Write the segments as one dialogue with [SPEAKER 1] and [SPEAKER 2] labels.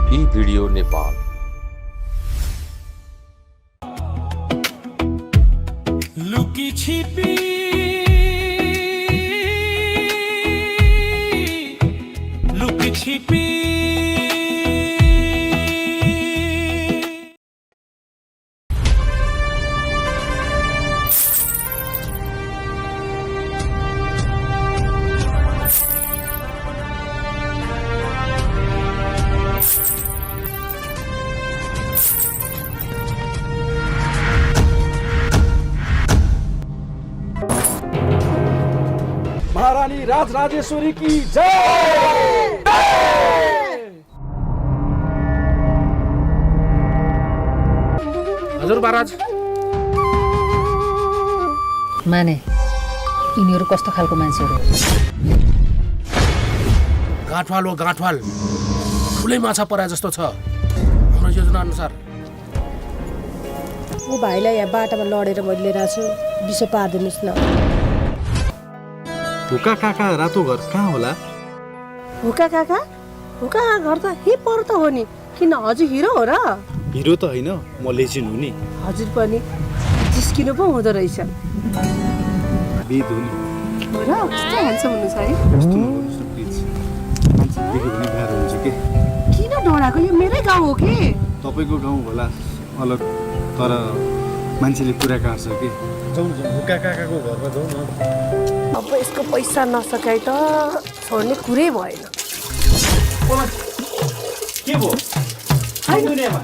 [SPEAKER 1] ई-भिडियो नेपाल।
[SPEAKER 2] लुकी छिपी लुकी छिपी
[SPEAKER 3] महारानी राजराजेश्वरी की जय।
[SPEAKER 4] हजुर महाराज।
[SPEAKER 5] माने यिनीहरू कस्तो खालको मान्छेहरू?
[SPEAKER 4] गाँठवाल हो गाँठवाल, ठुलै माछा परे जस्तो छ हाम्रो योजना अनुसार।
[SPEAKER 6] ऊ भाइलाई यहाँ बाटामा लडेर मैले लिएर आएको छु, विषय पारिदिनुहोस् न।
[SPEAKER 7] हुका काका रातो घर कहाँ होला?
[SPEAKER 6] हुका काका? हुका घर त हे पर त हो नि, किन हजुर हिरो हो र?
[SPEAKER 7] हिरो त होइन, म लेजेन्ड हुँ नि।
[SPEAKER 6] हजुर पनि जिस्किनु पो हुँदो रहेछ।
[SPEAKER 7] बिद हो नि।
[SPEAKER 6] हो र? कस्तो ह्यान्डसम हुनुहुन्छ है?
[SPEAKER 7] कस्तो नगर्नुहोस् न प्लिज, मान्छे देख्यो भने गाह्रो हुन्छ के।
[SPEAKER 6] किन डराएको? यो मेरै गाउँ हो के?
[SPEAKER 7] तपाईँको गाउँ होला अलग, तर मान्छेले कुरा काट्छ के। जाउँ जाउँ, हुका काकाको घरमा जाउँ न।
[SPEAKER 6] अब यसको पैसा नसकाइ त छोड्ने कुरै भएन।
[SPEAKER 7] के भयो? दुनियाँमा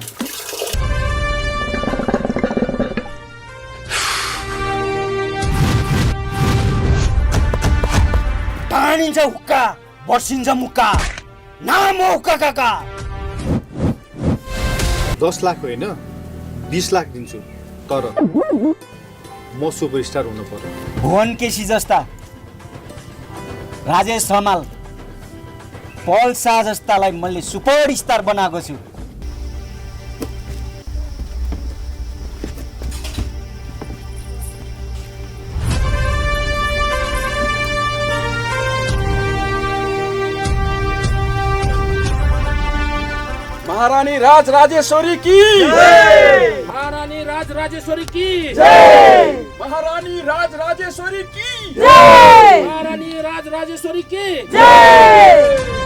[SPEAKER 3] टाढिन्छ हुक्का, बर्सिन्छ मुक्का, नाम हो हुक्का काका।
[SPEAKER 7] 10 लाख होइन 20 लाख दिन्छु, तर म सुपरस्टार हुनु पर्यो।
[SPEAKER 3] भुवन केसी जस्ता, राजेश हमाल, पल शाह जस्तालाई मैले सुपर स्टार बनाएको छु।
[SPEAKER 2] महारानी राजराजेश्वरी की
[SPEAKER 4] जय। महारानी राजराजेश्वरी की
[SPEAKER 2] जय। महारानी राजराजेश्वरी की
[SPEAKER 6] जय।
[SPEAKER 4] महारानी राजराजेश्वरी की
[SPEAKER 6] जय।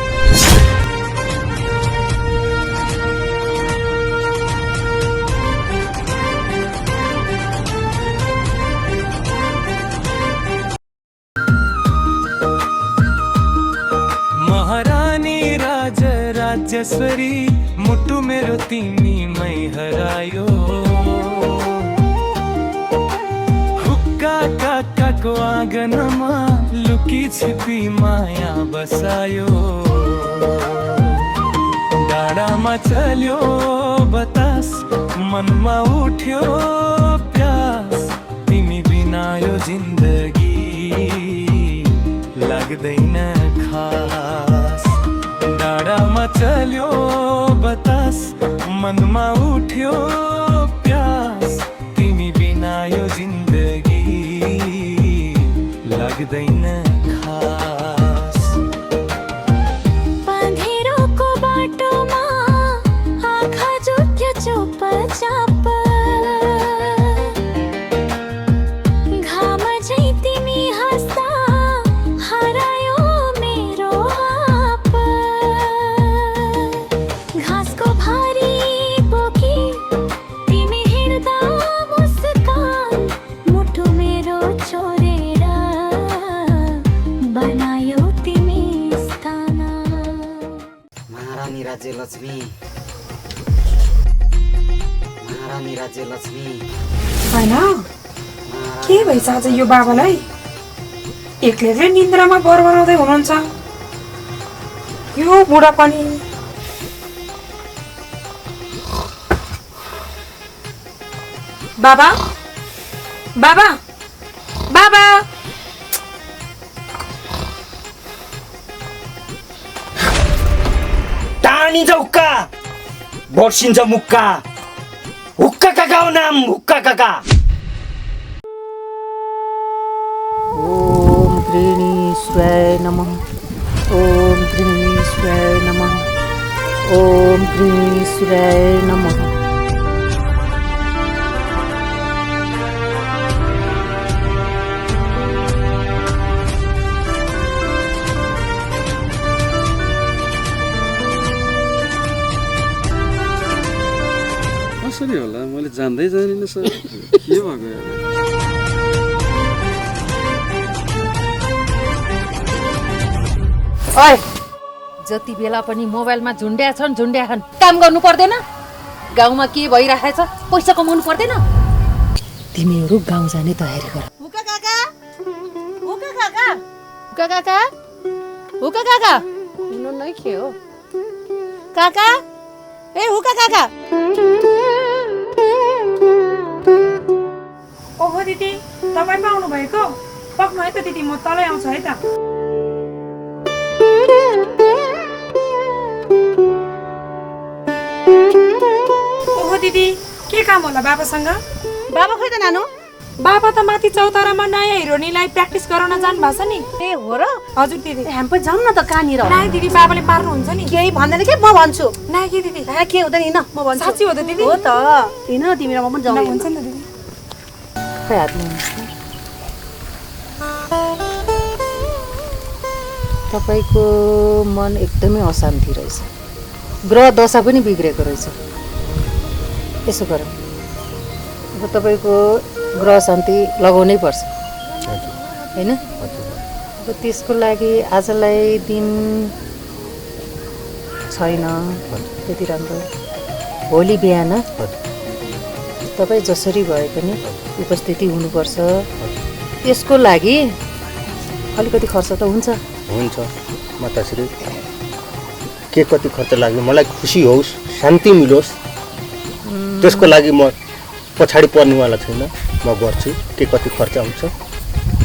[SPEAKER 2] महारानी राजराजेश्वरी, मुटु मेरो तिमीमै हरायो। हुक्का काकाको आँगनमा लुकी छिपी माया बसायो। डाँडामा चल्यो बतास, मनमा उठ्यो प्यास, तिमी बिना यो जिन्दगी लाग्दैन खास। डाँडामा चल्यो बतास, मनमा उठ्यो प्यास, तिमी बिना यो जिन्दगी लाग्दैन खास।
[SPEAKER 8] पँधेरोको बाटोमा आँखा जुट्यो चुपचाप, घाम झैँ तिमी हाँस्दा हरायो मेरो हाप। घाँसको भारी बोकी तिमी हिँड्दा मुस्कान, मुटु मेरो छोडेर बनायो तिमी स्थान।
[SPEAKER 9] महारानी राज्यलक्ष्मी, महारानी राज्यलक्ष्मी।
[SPEAKER 10] होइन के भएछ आज यो बाबालाई? एक्लै एक्लै निन्द्रामा बरबराउँदै हुनुहुन्छ यो बुढा पनि। बाबा बाबा बाबा,
[SPEAKER 3] टाढिन्छ हुक्का, बर्सिन्छ मुक्का, हुक्का काका हो नाम हुक्का काका।
[SPEAKER 5] ओम गृणीश्वराय नमः। ओम गृणीश्वराय नमः। ओम गृहीश्वराय नमः।
[SPEAKER 7] कसरी होला मैले जान्दै जानिनँ सर के भएको यार
[SPEAKER 5] ओए जति बेला पनि मोबाइलमा झुन्ड्या छन् काम गर्नु पर्दैन? गाउँमा के भइरहेछ पैसा कमाउनु पर्दैन? तिमीहरू गाउँ जाने तयारी गर।
[SPEAKER 6] हुका काका हुका काका हुका काका हुका काका हुनु नै के हो काका ए हुका काका
[SPEAKER 10] ओहो दिदी तपाईँ पो आउनु भएको पक्नु है त दिदी म तलै आउँछु है त ओहो दिदी के काम होला बाबासँग
[SPEAKER 6] बाबा खोइ त नानु
[SPEAKER 10] बाबा त माथि चौतारामा नयाँ हिरोनीलाई प्र्याक्टिस गराउन जानु भएको छ नि
[SPEAKER 6] ए हो र
[SPEAKER 10] हजुर दिदी
[SPEAKER 6] हामी पनि जाउँ न त कहाँनिर
[SPEAKER 10] नाइ दिदी बाबाले पार्नुहुन्छ नि
[SPEAKER 6] केही भन्दैन के म भन्छु
[SPEAKER 10] नाइ के दिदी
[SPEAKER 6] के हुँदैन हिँड म भन्छु
[SPEAKER 10] साँच्ची हो त दिदी
[SPEAKER 6] हो त हिँड तिमी र म पनि जाउँ
[SPEAKER 10] हुन्छ नि त दिदी
[SPEAKER 5] खै हात लाउनुहोस् त। तपाईँको मन एकदमै अशान्ति रहेछ, ग्रह दशा पनि बिग्रेको रहेछ। यसो गर, अब तपाईँको ग्रह शान्ति लगाउनै पर्छ होइन? अब त्यसको लागि आजलाई दिन छैन त्यति राम्रो। भोलि बिहान तपाईँ जसरी भए पनि उपस्थिति हुनुपर्छ। त्यसको लागि अलिकति खर्च त हुन्छ।
[SPEAKER 1] हुन्छ माताश्री, के कति खर्च लाग्ने मलाई खुसी होस्, शान्ति मिलोस्, त्यसको लागि म पछाडि पर्नेवाला छैन। म गर्छु, के कति खर्च आउँछ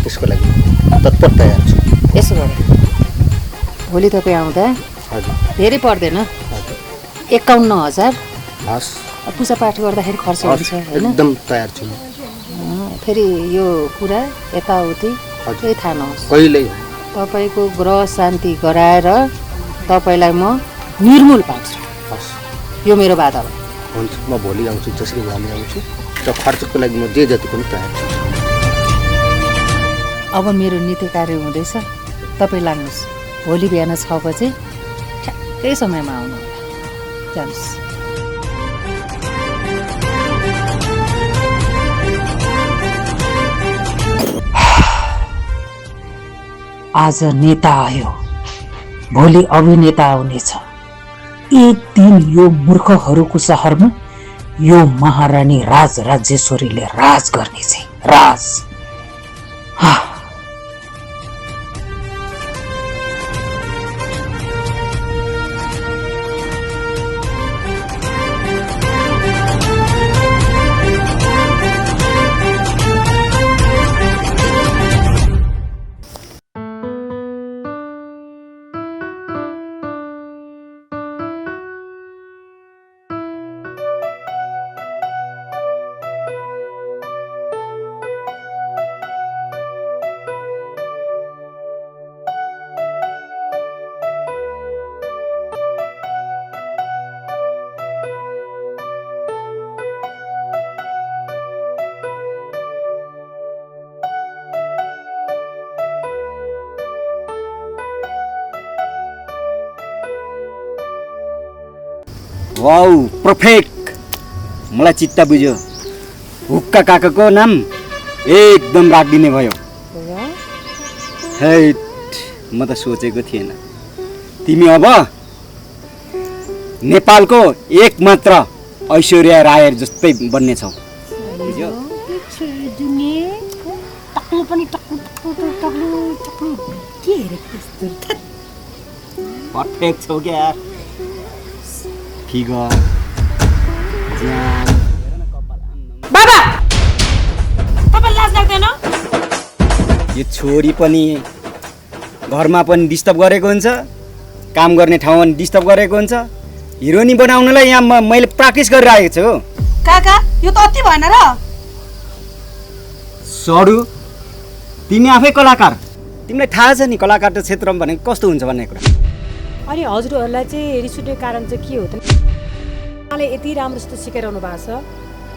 [SPEAKER 1] त्यसको लागि तत्पर तयार छु।
[SPEAKER 5] यसो गर, भोलि तपाईँ आउँदा
[SPEAKER 1] हजुर
[SPEAKER 5] धेरै पर्दैन,
[SPEAKER 1] हजुर
[SPEAKER 5] 51,000
[SPEAKER 1] हस्,
[SPEAKER 5] पूजापाठ गर्दाखेरि खर्च हुन्छ होइन?
[SPEAKER 1] एकदम तयार छु।
[SPEAKER 5] फेरि यो कुरा यताउति केही थाहा नहोस्।
[SPEAKER 1] कहिल्यै
[SPEAKER 5] तपाईँको ग्रह शान्ति गराएर तपाईँलाई म निर्मूल पार्छु।
[SPEAKER 1] हस्,
[SPEAKER 5] यो मेरो बाधा हो।
[SPEAKER 1] हुन्छ, म भोलि आउँछु, जसरी भए आउँछु र खर्चको लागि म जे जति पनि तयार छु।
[SPEAKER 5] अब मेरो नित्य कार्य हुँदैछ, तपाईँ लाग्नुहोस्। भोलि बिहान 6 बजे ठ्याक्कै समयमा आउनु होला। जानुहोस्।
[SPEAKER 11] आज नेता आयो, भोलि अभिनेता आउनेछ। एक दिन यो मूर्खहरूको शहरमा यो महारानी राजराजेश्वरीले राज गर्ने चाहिँ राज।
[SPEAKER 3] वाउ, पर्फेक्ट, मलाई चित्त बुझ्यो। हुक्का काकाको नाम एकदम राखिदिने भयो। हैट, म त सोचेको थिएन तिमी अब नेपालको एकमात्र ऐश्वर्या राय जस्तै बन्ने छौ। पर्फेक्ट छौ क्या यार। फिगर,
[SPEAKER 10] बाबा तपाईँ लाज लाग्दैन?
[SPEAKER 3] यो छोरी पनि घरमा पनि डिस्टर्ब गरेको हुन्छ, काम गर्ने ठाउँमा पनि डिस्टर्ब गरेको हुन्छ। हिरोइनी बनाउनलाई यहाँ मैले प्र्याक्टिस गरिरहेको छु।
[SPEAKER 6] काका यो त अति भएन र?
[SPEAKER 3] सडु, तिमी आफै कलाकार, तिमीलाई थाहा छ नि कलाकार क्षेत्रमा भनेको कस्तो हुन्छ भन्ने कुरा।
[SPEAKER 5] अनि हजुरहरूलाई चाहिँ रिस उठ्ने कारण चाहिँ के हो त? उहाँले यति राम्रोसित सिकाइरहनु भएको छ,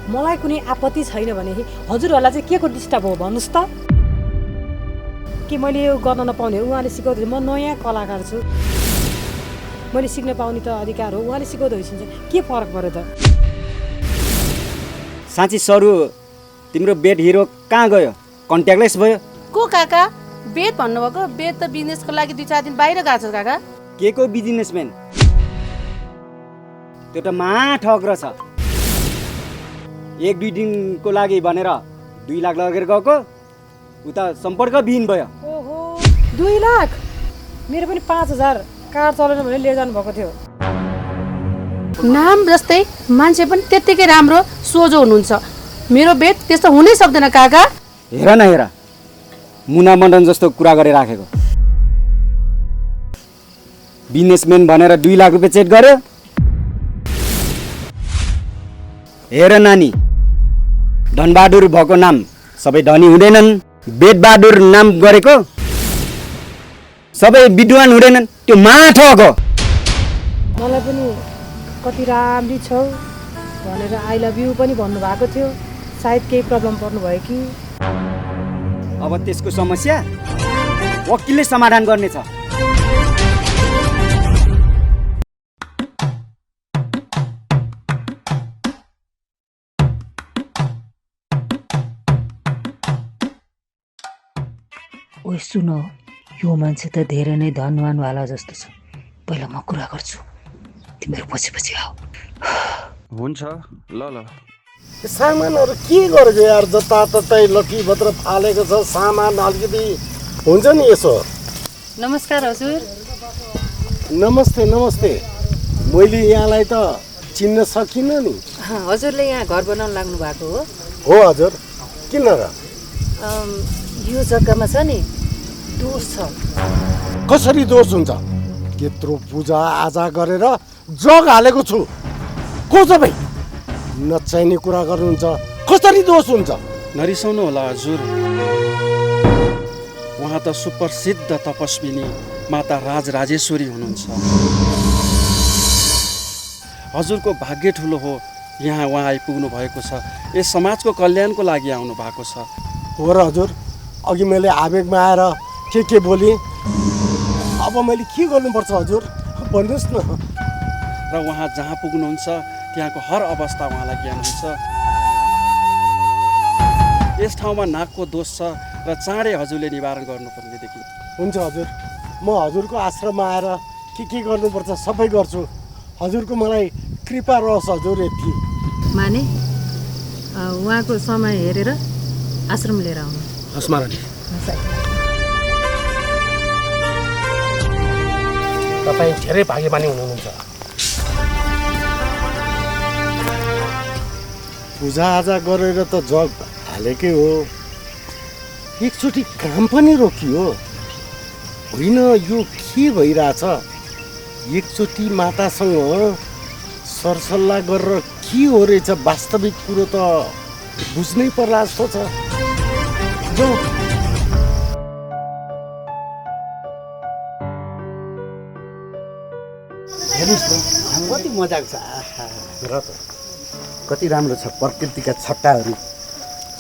[SPEAKER 5] मलाई कुनै आपत्ति छैन भने हजुरहरूलाई चाहिँ के को डिस्टर्ब हो भन्नुहोस् त? कि मैले यो गर्न नपाउने हो, उहाँले सिकाउँदै, म नयाँ कलाकार छु, मैले सिक्न पाउने त अधिकार हो, उहाँले सिकाउँदै हुन्छ, के फरक पऱ्यो त?
[SPEAKER 3] साँच्ची सरू तिम्रो बेड हिरो कहाँ गयो? कन्ट्याक्टलेस भयो?
[SPEAKER 6] को काका? बेद भन्नुभएको? बेद त बिजनेसको लागि 2-4 दिन बाहिर गएको छ काका।
[SPEAKER 3] के को बिजनेसम्यान? त्यो त ठग्र छ। 1-2 दिनको लागि भनेर 2 लाख लगेर गएको, उता सम्पर्कविहीन भयो।
[SPEAKER 5] ओहो, 2 लाख? मेरो पनि 5,000 कार चलेन भने लिएर जानुभएको थियो।
[SPEAKER 6] नाम जस्तै मान्छे पनि त्यत्तिकै राम्रो सोझो हुनुहुन्छ। मेरो बेद त्यस्तो हुनै सक्दैन काका।
[SPEAKER 3] हेर न हेर, मुना मण्डन जस्तो कुरा गरे राखेको। बिजनेसम्यान भनेर 2 लाख रुपियाँ चेक गर्यो। हेर नानी, धनबहादुर भएको नाम सबै धनी हुँदैनन्, बेदबहादुर नाम गरेको सबै विद्वान हुँदैनन्। त्यो ठग हो।
[SPEAKER 5] मलाई पनि कति राम्री छौ भनेर आई लभ यु पनि भन्नुभएको थियो, सायद केही प्रब्लम पर्नु भयो कि?
[SPEAKER 3] अब त्यसको समस्या वकिलले समाधान गर्नेछ।
[SPEAKER 11] ओइ सुन, यो मान्छे त धेरै नै धनवानवाला जस्तो छ, पहिला म कुरा गर्छु, तिमीहरू पछि पछि आऊ।
[SPEAKER 7] हुन्छ ल ल।
[SPEAKER 1] सामानहरू के गरेको यार, जताततै लकी भत्र फालेको छ सामान, अलिकति हुन्छ नि यसो।
[SPEAKER 5] नमस्कार हजुर।
[SPEAKER 1] नमस्ते नमस्ते। मैले यहाँलाई त चिन्न सकिनँ नि।
[SPEAKER 5] हजुरले यहाँ घर बनाउन लाग्नु भएको हो?
[SPEAKER 1] हो हजुर, किन र?
[SPEAKER 5] यो जग्गामा छ नि दोष छ।
[SPEAKER 1] कसरी दोष हुन्छ? त्यत्रो पूजा आजा गरेर जग हालेको छु, को तपाईँ नचाहिने कुरा गर्नुहुन्छ? कसरी दोष हुन्छ?
[SPEAKER 12] नरिसाउनु होला हजुर, उहाँ त सुप्रसिद्ध तपस्विनी माता राजराजेश्वरी हुनुहुन्छ। हजुरको भाग्य ठुलो हो, यहाँ उहाँ आइपुग्नु भएको छ, यस समाजको कल्याणको लागि आउनु भएको छ।
[SPEAKER 1] हो र हजुर, अघि मैले आवेगमा आएर के बोलेँ, अब मैले के गर्नुपर्छ हजुर भन्नुहोस् न।
[SPEAKER 12] र उहाँ जहाँ पुग्नुहुन्छ त्यहाँको हर अवस्था उहाँलाई ज्ञान हुन्छ। यस ठाउँमा नागको दोष छ र चाँडै हजुरले निवारण गर्नुपर्ने देखि।
[SPEAKER 1] हुन्छ हजुर, म हजुरको आश्रममा आएर के गर्नुपर्छ सबै गर्छु। हजुरको मलाई कृपा रहोस् हजुर। यति
[SPEAKER 5] माने उहाँको समय हेरेर आश्रम लिएर आउनु।
[SPEAKER 4] हस् महारानी। तपाईँ धेरै भाग्यमानी हुनुहुन्छ।
[SPEAKER 1] पूजाआजा गरेर त जग हालेकै हो, एकचोटि काम पनि रोकियो होइन? यो के भइरहेछ? एकचोटि मातासँग सरसल्लाह गरेर के हो रहेछ वास्तविक कुरो त बुझ्नै पर्ला जस्तो छ। जो
[SPEAKER 13] हेर्नुहोस् न, कति मजाको छ। र त कति राम्रो छ प्रकृतिका छट्टाहरू।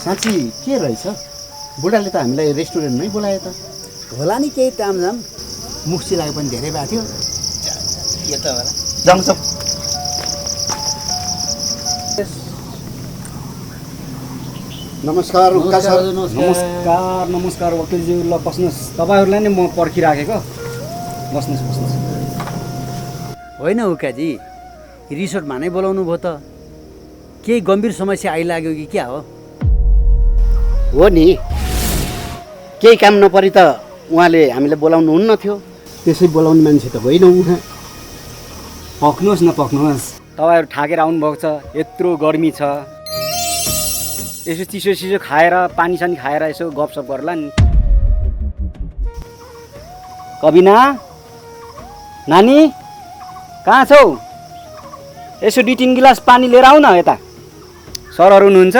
[SPEAKER 13] साँच्ची के रहेछ, बुढाले त हामीलाई रेस्टुरेन्टमै बोलायो त। होला नि केही तामझाम, मुख सिलाएको पनि धेरै भएको थियो। के त होला, जान्छ। नमस्कार सर।
[SPEAKER 3] नमस्कार नमस्कार वकिलज्यू, ल बस्नुहोस्। तपाईँहरूलाई नै म पर्खिराखेको, बस्नुहोस्।
[SPEAKER 13] होइन उकाजी, रिसोर्टमा नै बोलाउनु भयो त? केही गम्भीर समस्या आइलाग्यो कि क्या हो?
[SPEAKER 9] हो नि, केही काम नपरी त उहाँले हामीलाई बोलाउनु हुन्न थियो।
[SPEAKER 13] त्यसै बोलाउने मान्छे त होइन उहाँ।
[SPEAKER 3] पक्नुहोस् न पक्नुहोस्, तपाईँहरू ठाकेर आउनुभएको छ, यत्रो गर्मी छ, यसो चिसो खाएर पानी सानी खाएर यसो गफसफ गर्ला नि। कबिना नानी कहाँ छौ? यसो 2-3 गिलास पानी लिएर आऊ न यता। सरहरू हुनुहुन्छ?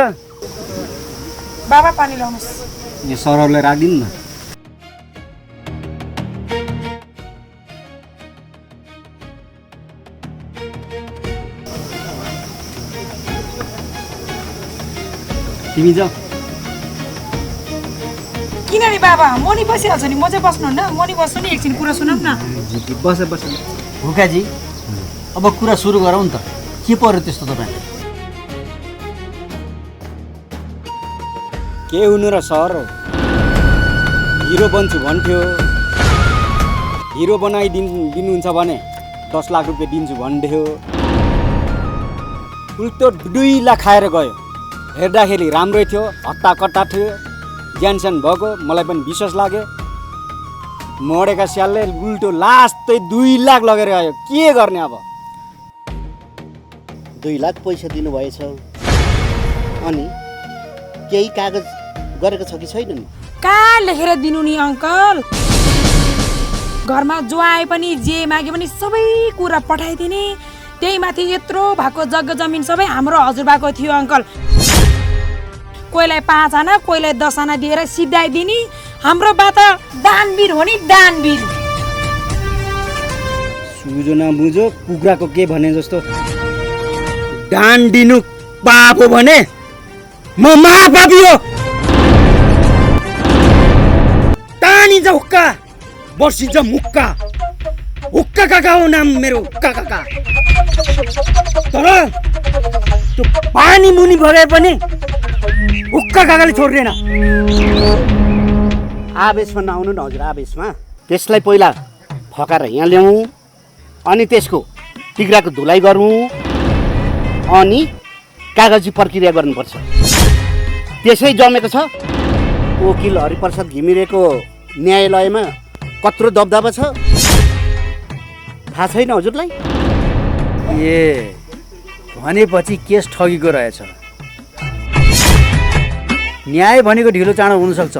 [SPEAKER 10] बाबा पानी ल्याउनुहोस्।
[SPEAKER 3] यो सरहरूलाई राखिदिनु न। तिमी जाऊ।
[SPEAKER 10] किन नि बाबा म नि बसिहाल्छु नि, म चाहिँ बस्नुहुन्न, म नि बस्छु नि, एकछिन कुरा सुनौँ न।
[SPEAKER 3] बस बस।
[SPEAKER 9] हुकाजी अब कुरा सुरु गरौँ नि त। के पर्यो त्यस्तो तपाईँले?
[SPEAKER 3] के हुनु र सर, हिरो बन्छु भन्थ्यो, हिरो दिनुहुन्छ भने 10 लाख रुपियाँ दिन्छु भन्थ्यो, उल्टो 2 लाख खाएर गयो। हेर्दाखेरि राम्रै थियो, हट्टा कट्टा थियो, ज्यानस्यान भएको, मलाई पनि विश्वास लाग्यो। मरेका स्यालले उल्टो लास्टै 2 लाख लगेर गयो। के गर्ने अब?
[SPEAKER 9] 2 लाख पैसा दिनुभएछ, अनि केही कागज गरेको छ कि छैन नि?
[SPEAKER 10] कहाँ लेखेर दिनु नि अङ्कल? घरमा जो आए पनि जे मागे पनि सबै कुरा पठाइदिने। त्यही माथि यत्रो भएको जग्गा जमिन सबै हाम्रो हजुरबाको थियो अङ्कल। कोहीलाई 5 आना कोहीलाई 10 आना दिएर सिधाइदिने। हाम्रो बा त दानवीर हो नि, दानवीर।
[SPEAKER 3] सुझो नबुझो कुखुराको के भने जस्तो दान दिनु पाप हो भने म महापापी हो। तानिन्छ हुक्का, बसिन्छ मुक्का, हुक्का काका हो नाम मेरो, काका। तर त्यो पानी मुनि भगाए पनि हुक्का काकाले छोड्दैन।
[SPEAKER 9] आवेशमा नआउनु न हजुर, आवेशमा। त्यसलाई पहिला फकाएर यहाँ ल्याउँ, अनि त्यसको टिग्राको धुलाइ गरौँ, अनि कागजी प्रक्रिया गर्नुपर्छ। त्यसै जमेको छ। वकिल हरिप्रसाद घिमिरेको न्यायालयमा कत्रो दबदबा छ थाहा छैन हजुरलाई?
[SPEAKER 14] ए भनेपछि केस ठगीको रहेछ। न्याय भनेको ढिलो चाँडो हुनसक्छ,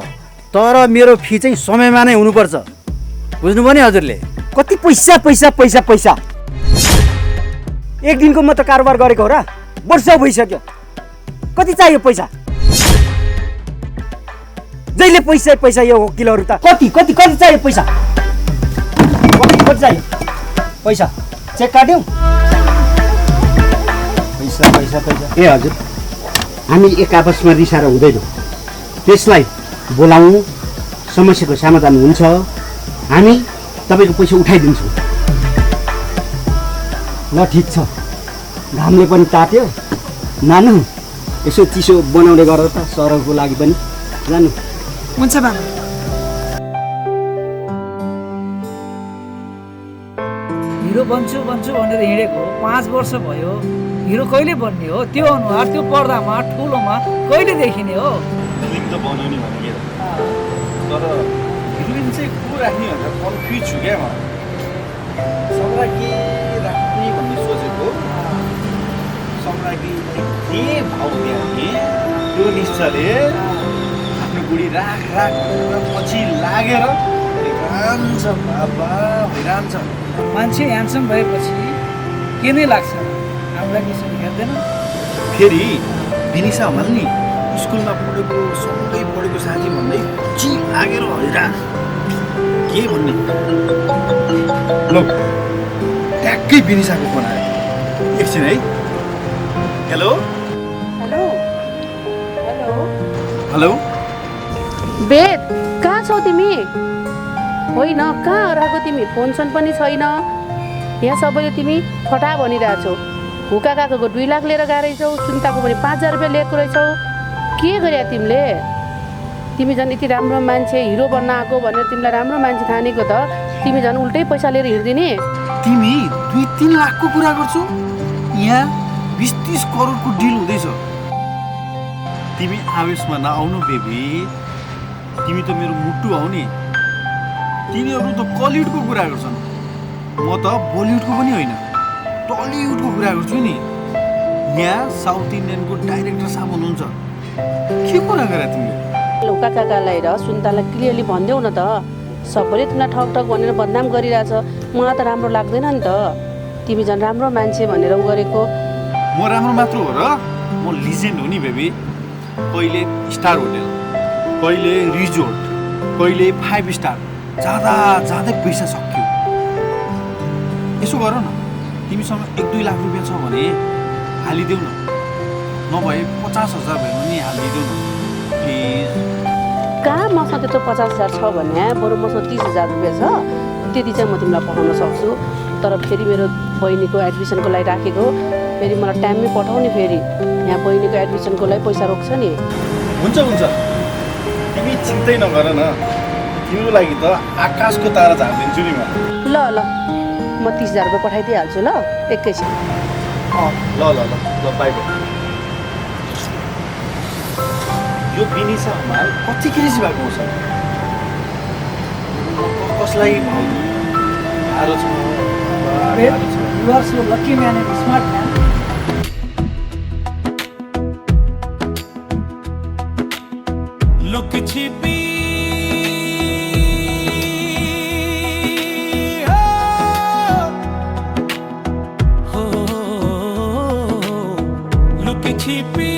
[SPEAKER 14] तर मेरो फी चाहिँ समयमा नै हुनुपर्छ। बुझ्नुभयो नि हजुरले?
[SPEAKER 3] कति पैसा पैसा पैसा पैसा? एक दिनको म त कारोबार गरेको हो र, वर्ष भइसक्यो। कति चाहियो पैसा? जहिले पैसा पैसा यो वकिलहरू त कति कति कति चाहियो पैसा? कति चाहियो पैसा? चेक काट्यौँ? पैसा पैसा पैसा।
[SPEAKER 9] ए हजुर, हामी एक आपसमा रिसाएर हुँदैन। त्यसलाई बोलाउँ, समस्याको समाधान हुन्छ, हामी तपाईँको पैसा उठाइदिन्छौँ।
[SPEAKER 3] ल ठिक छ, घामले पनि तात्यो। नानु यसो चिसो बनाउने गर त सरको लागि पनि। जानु
[SPEAKER 10] हुन्छ बाबा।
[SPEAKER 11] हिरो बन्छु बन्छु भनेर हिँडेको 5 वर्ष भयो। हिरो कहिले बन्ने हो? त्यो अनुहार, त्यो पर्दामा ठुलोमा कहिले देखिने हो?
[SPEAKER 7] फिल्म त बनाउने भने तर हिरोइन चाहिँ को राख्ने भनेर कन्फ्युज छु क्या म। सम्राज्ञी राख्ने भन्ने सोचेको। सम्राज्ञीलाई के भाउ दिने त्यो निश्चयले आफ्नो बुढी राख राख पछि लागेर भइरहन्छ बाबा, भइरहन्छ।
[SPEAKER 11] मान्छे ह्यान्डसम भएपछि के नै लाग्छ? हामीलाई कसरी हेर्दैन?
[SPEAKER 7] फेरि विनिसा हमाल नि स्कुलमा पढेको सँगै पढेको साथी भन्दै ची लागेर हैरा के भन्ने। ल ट्याक्कै विनिसाको फोन आयो, एकछिन है। हेलो
[SPEAKER 6] हेलो हेलो
[SPEAKER 7] हेलो
[SPEAKER 6] बेद, कहाँ छौ तिमी? होइन, कहाँ हराएको तिमी? फोन सोन पनि छैन। यहाँ सबैले तिमी फटा भनिरहेछौ। हुका काकाको 2 लाख लिएर गएको रहेछौ, सुनिताको पनि 5000 रुपियाँ लिएको रहेछौ। के गर्या तिमीले? तिमी झन् यति राम्रो मान्छे, हिरो बन्न आएको भनेर तिमीलाई राम्रो मान्छे ठानेको त तिमी झन् उल्टै पैसा लिएर हिँड्दिने।
[SPEAKER 7] तिमी 2-3 लाखको कुरा गर्छौ? यहाँ 20-30 करोडको डिल हुँदैछ। तिमी आवेशमा नआउनु बेबी, तिमी त मेरो मुटु हौ नि। तिनीहरू त कलिउडको कुरा गर्छन्, म त बलिउडको पनि होइन, टलिउडको कुरा गर्छु नि। यहाँ साउथ इन्डियनको डाइरेक्टर साहब हुनुहुन्छ। के कुरा गरे तिमीले?
[SPEAKER 6] हुका काकालाई र सुन्तालाई क्लियरली भनिदेऊ न त। सबैले तिमीलाई ठक ठक भनेर बदनाम गरिरहेछ, मलाई त राम्रो लाग्दैन नि त। तिमी झन् राम्रो मान्छे भनेर उ गरेको।
[SPEAKER 7] म राम्रो मात्र हो र? म लिजेन्ड हो नि बेबी। कहिले स्टार होटेल, कहिले रिजोर्ट, कहिले 5 स्टार, जाँदा जाँदै पैसा सक्यो। यसो गर न, तिमीसँग 1-2 लाख रुपियाँ छ भने हालिदेऊ न। नभए 50,000 भयो भने हालिदिनु न प्लिज।
[SPEAKER 6] कहाँ मसँग त्यत्रो 50,000 छ भने बरु मसँग 30,000 रुपियाँ छ, त्यति चाहिँ म तिमीलाई पठाउन सक्छु। तर फेरि मेरो बहिनीको एडमिसनको लागि राखेको, फेरि मलाई टाइममै पठाउने, फेरि यहाँ बहिनीको एडमिसनको लागि पैसा रोक्छ नि।
[SPEAKER 7] हुन्छ हुन्छ, तिमी चिन्तै नगर न, तिम्रो लागि त आकाशको तारा झारिदिन्छु नि म।
[SPEAKER 6] ल ल म 30,000 रुपियाँ पठाइदिइहाल्छु ल एकैछिन।
[SPEAKER 7] ल ल ल ल बाई बाई। यो बिनिसा हमाल कति कृषि भएको छ, कसलाई गाह्रो छ।
[SPEAKER 11] You are so lucky man and smart man.
[SPEAKER 2] Look छिपी हो लुक छिपी